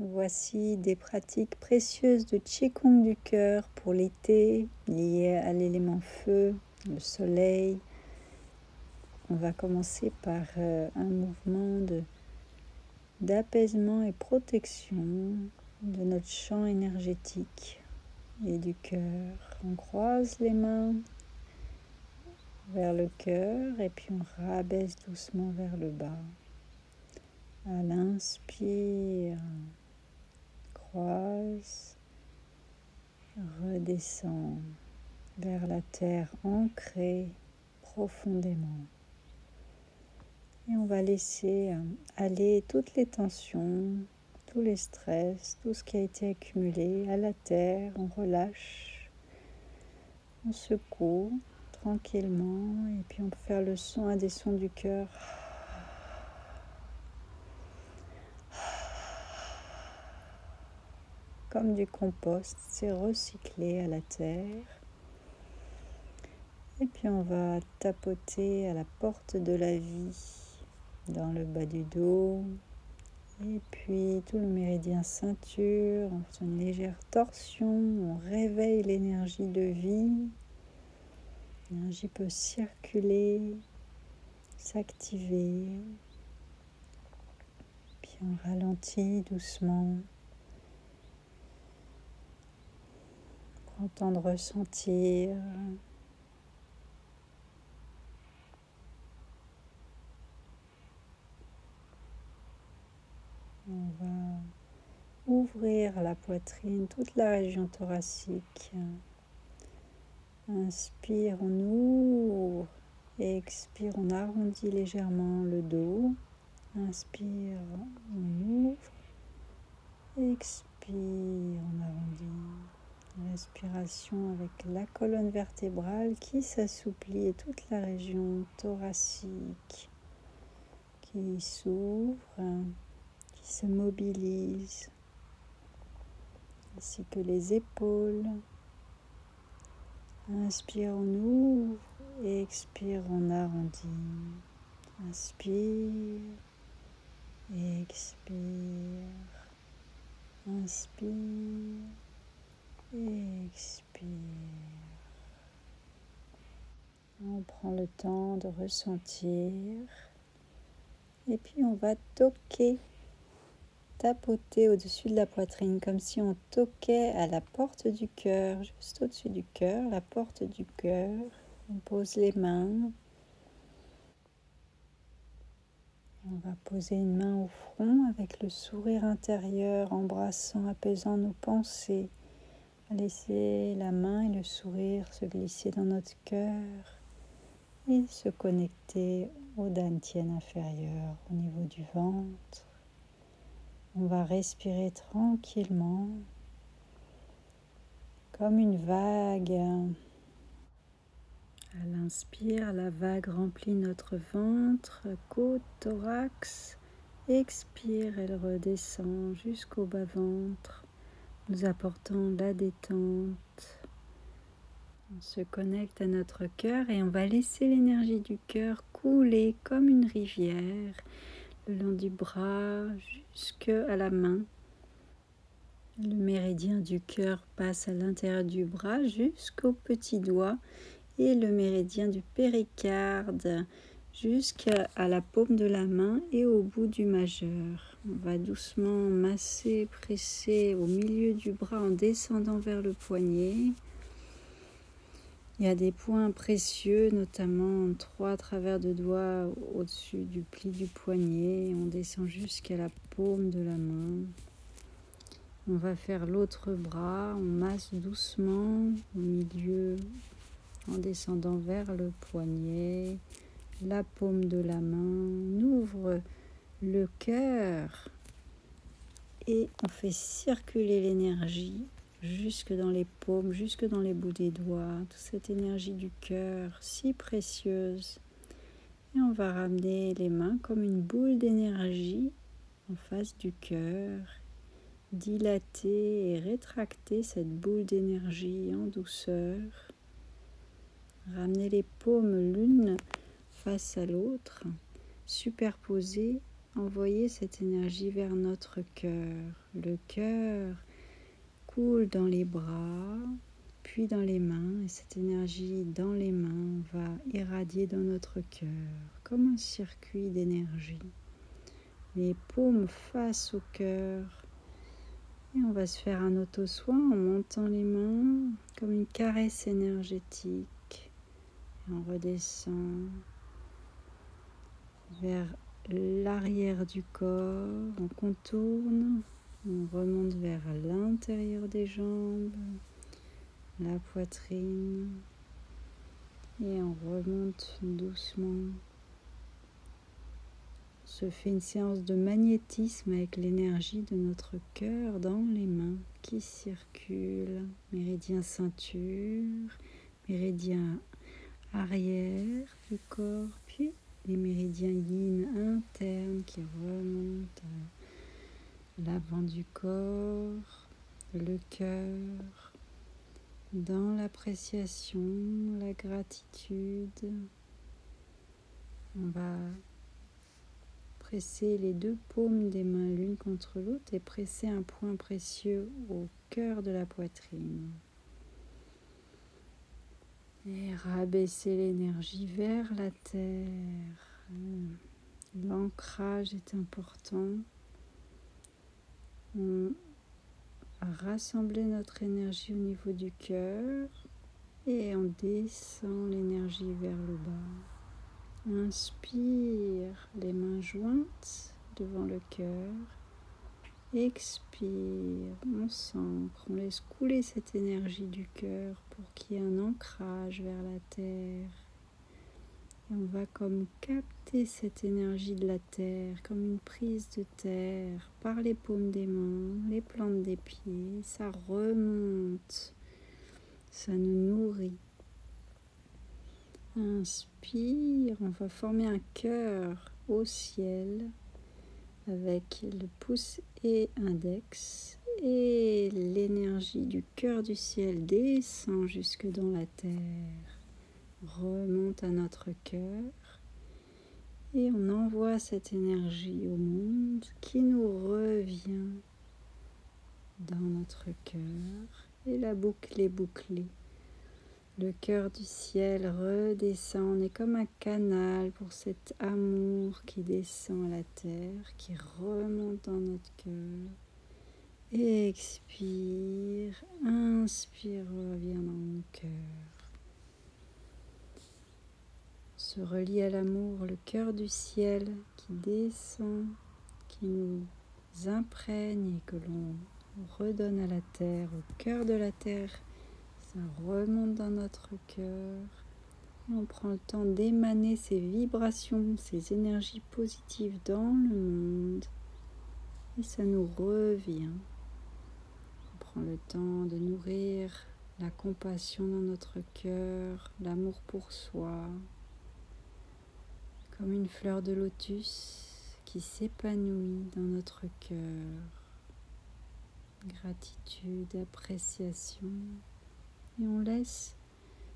Voici des pratiques précieuses de Qigong du cœur pour l'été, liées à l'élément feu, le soleil. On va commencer par un mouvement d'apaisement et protection de notre champ énergétique et du cœur. On croise les mains vers le cœur et puis on rabaisse doucement vers le bas. À l'inspire, croise, redescend vers la terre ancrée profondément. Et on va laisser aller toutes les tensions, tous les stress, tout ce qui a été accumulé à la terre. On relâche, on secoue tranquillement et puis on peut faire le son, un des sons du cœur. Comme du compost, c'est recyclé à la terre. Et puis on va tapoter à la porte de la vie, dans le bas du dos. Et puis tout le méridien ceinture, on fait une légère torsion, on réveille l'énergie de vie. L'énergie peut circuler, s'activer. Puis on ralentit doucement. Prends le temps de ressentir. On va ouvrir la poitrine, toute la région thoracique. Inspire, on ouvre. Expire, on arrondit légèrement le dos. Inspire, on ouvre. Expire, on arrondit. Respiration avec la colonne vertébrale qui s'assouplit et toute la région thoracique qui s'ouvre, qui se mobilise, ainsi que les épaules. Inspire, on ouvre. Expire, on arrondit. Inspire. Expire. Inspire. Expire. On prend le temps de ressentir. Et puis on va toquer, tapoter au-dessus de la poitrine, comme si on toquait à la porte du cœur, juste au-dessus du cœur, la porte du cœur. On pose les mains. On va poser une main au front avec le sourire intérieur, embrassant, apaisant nos pensées. Laisser la main et le sourire se glisser dans notre cœur et se connecter au dantian inférieur, au niveau du ventre. On va respirer tranquillement, comme une vague. À l'inspire, la vague remplit notre ventre, côte, thorax. Expire, elle redescend jusqu'au bas-ventre, nous apportant la détente. On se connecte à notre cœur et on va laisser l'énergie du cœur couler comme une rivière le long du bras jusqu'à la main. Le méridien du cœur passe à l'intérieur du bras jusqu'au petit doigt et le méridien du péricarde jusqu'à la paume de la main et au bout du majeur. On va doucement masser, presser au milieu du bras en descendant vers le poignet. Il y a des points précieux, notamment 3 travers de doigts au-dessus du pli du poignet. On descend jusqu'à la paume de la main. On va faire l'autre bras, on masse doucement au milieu en descendant vers le poignet, la paume de la main. On ouvre le cœur et on fait circuler l'énergie jusque dans les paumes, jusque dans les bouts des doigts, toute cette énergie du cœur si précieuse. Et on va ramener les mains comme une boule d'énergie en face du cœur, dilater et rétracter cette boule d'énergie en douceur. Ramener les paumes l'une face à l'autre, superposées envoyer cette énergie vers notre cœur. Le cœur coule dans les bras, puis dans les mains, et cette énergie dans les mains va irradier dans notre cœur, comme un circuit d'énergie. Les paumes face au cœur, et on va se faire un auto-soin en montant les mains, comme une caresse énergétique. Et on redescend vers l'arrière du corps, on contourne, on remonte vers l'intérieur des jambes, la poitrine, et on remonte doucement. On se fait une séance de magnétisme avec l'énergie de notre cœur dans les mains qui circulent, méridien ceinture, méridien arrière du corps, puis les méridiens yin internes qui remontent à l'avant du corps, le cœur, dans l'appréciation, la gratitude. On va presser les deux paumes des mains l'une contre l'autre et presser un point précieux au cœur de la poitrine. Et rabaisser l'énergie vers la terre. L'ancrage est important. On va rassembler notre énergie au niveau du cœur et on descend l'énergie vers le bas. Inspire, les mains jointes devant le cœur. Expire, on s'ancre, on laisse couler cette énergie du cœur pour qu'il y ait un ancrage vers la terre. Et on va comme capter cette énergie de la terre, comme une prise de terre, par les paumes des mains, les plantes des pieds. Ça remonte, ça nous nourrit. Inspire, on va former un cœur au ciel avec le pouce et index. Et l'énergie du cœur du ciel descend jusque dans la terre, remonte à notre cœur. Et on envoie cette énergie au monde qui nous revient dans notre cœur. Et la boucle est bouclée. Le cœur du ciel redescend. On est comme un canal pour cet amour qui descend à la terre, qui remonte dans notre cœur. Expire, inspire, revient dans mon cœur. Se relie à l'amour, le cœur du ciel qui descend, qui nous imprègne et que l'on redonne à la terre, au cœur de la terre. Ça remonte dans notre cœur. Et on prend le temps d'émaner ces vibrations, ces énergies positives dans le monde. Et ça nous revient. On prend le temps de nourrir la compassion dans notre cœur, l'amour pour soi. Comme une fleur de lotus qui s'épanouit dans notre cœur. Gratitude, appréciation. Et on laisse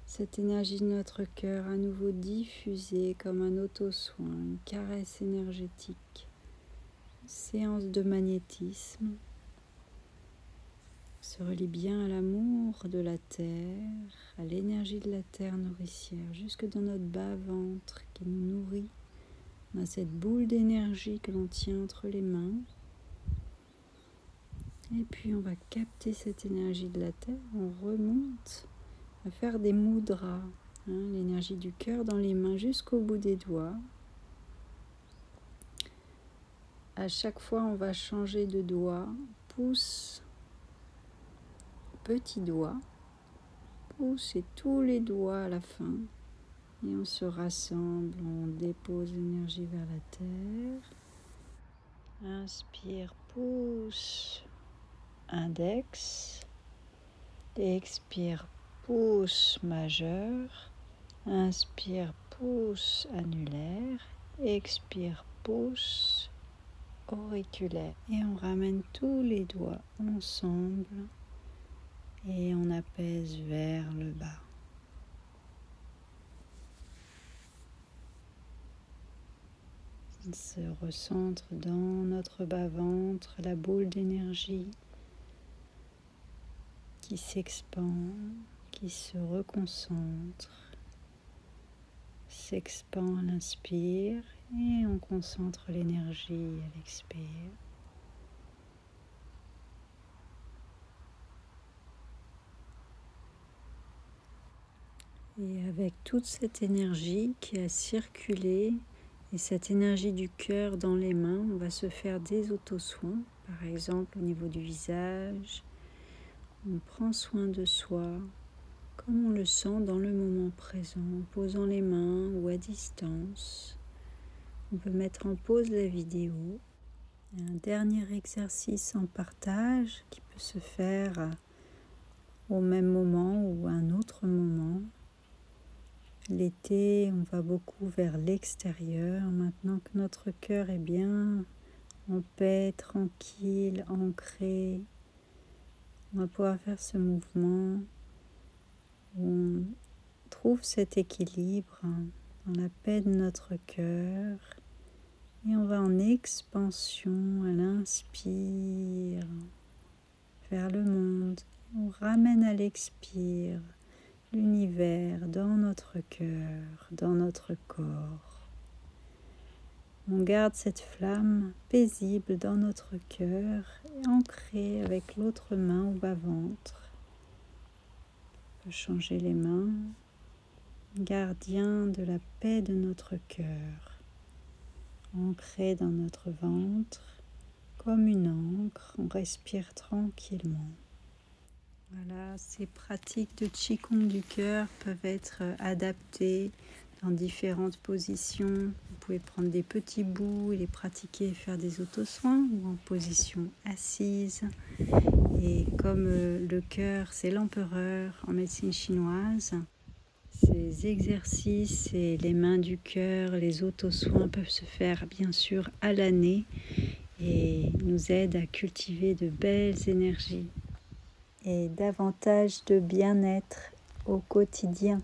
cette énergie de notre cœur à nouveau diffuser comme un auto-soin, une caresse énergétique, une séance de magnétisme. On se relie bien à l'amour de la terre, à l'énergie de la terre nourricière, jusque dans notre bas-ventre qui nous nourrit. On a cette boule d'énergie que l'on tient entre les mains. Et puis on va capter cette énergie de la terre, on remonte à faire des mudras, l'énergie du cœur dans les mains jusqu'au bout des doigts. À chaque fois, on va changer de doigt, pouce, petit doigt, pouce et tous les doigts à la fin. Et on se rassemble, on dépose l'énergie vers la terre. Inspire, pouce, index. Expire, pouce majeur. Inspire, pouce annulaire. Expire, pouce auriculaire. Et on ramène tous les doigts ensemble et on apaise vers le bas. Il se recentre dans notre bas-ventre, la boule d'énergie qui s'expand, qui se reconcentre, s'expand à l'inspire et on concentre l'énergie à l'expire. Et avec toute cette énergie qui a circulé et cette énergie du cœur dans les mains, on va se faire des auto-soins, par exemple au niveau du visage. On prend soin de soi comme on le sent dans le moment présent, en posant les mains ou à distance. On peut mettre en pause la vidéo. Un dernier exercice en partage qui peut se faire au même moment ou à un autre moment. L'été, on va beaucoup vers l'extérieur. Maintenant que notre cœur est bien en paix, tranquille, ancré, on va pouvoir faire ce mouvement où on trouve cet équilibre dans la paix de notre cœur. Et on va en expansion à l'inspire vers le monde. On ramène à l'expire l'univers dans notre cœur, dans notre corps. On garde cette flamme paisible dans notre cœur et ancrée avec l'autre main au bas-ventre. On peut changer les mains. Gardien de la paix de notre cœur, ancré dans notre ventre, comme une encre, on respire tranquillement. Voilà, ces pratiques de Qigong du cœur peuvent être adaptées dans différentes positions. Vous pouvez prendre des petits bouts et les pratiquer et faire des autosoins ou en position assise. Et comme le cœur, c'est l'empereur en médecine chinoise, ces exercices et les mains du cœur, les autosoins peuvent se faire bien sûr à l'année et nous aident à cultiver de belles énergies et davantage de bien-être au quotidien.